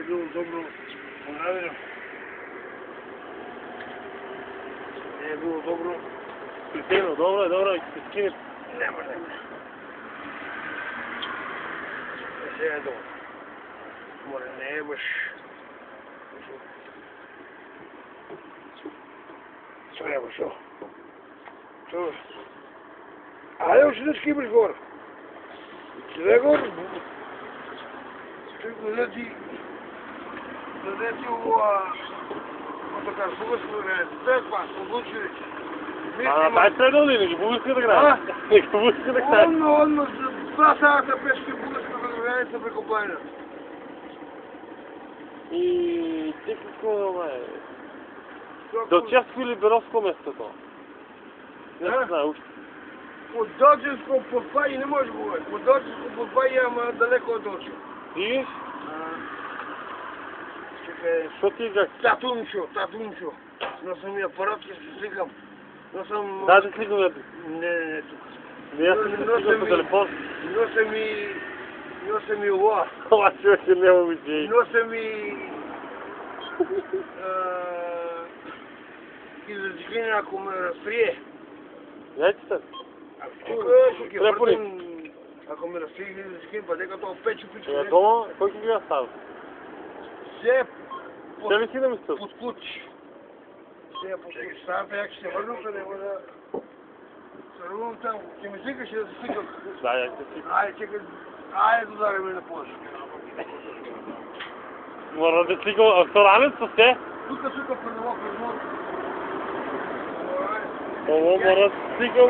било добро понравено. Не е било добро. Притегно, добро, ќе се скине. Нема. Сега е добро. Море, не е баш... Треба, шо? Шо? Айде, още да скибаш горе. Къде горе? Да ти ова... Така, българско време. Това, одлучи вече. Дай следно ли? Неги българска да грае. Неги българска да грае. Одно, два сагата пешки българската граница преко планина. И ти какво е? До Чешко или Беровско местото? Не знае още. От Дочинско Подпай не може да бъде. От Дочинско Подпай ама далеко от Дочин. Видиш? Чекай. Що ти как? Татунчо. Но съм и апарат, ще се сликам. Но съм... Да, да сликам я. Не, тук. Не, аз не сликам по телефон. Нося ми ова. Това човече няма ми се. Нося ми... Изразикини, ако ме разприе. Знаете се? Ако ме разприе изразикини, бъде като печо пичко. Е, дома, кой ќе ги остави? Все Ще ли си да мислиш? под ключ. Все под ключ. Старата як ще се върна, да не да... Се върнам там. Ще ми свикаш да се свикам. Да, я ще си. Айде, чекай. Айде да ударим на пош. Мора да сликам, а в ранец са сте? Тук предава през моето. Това мора да сликам,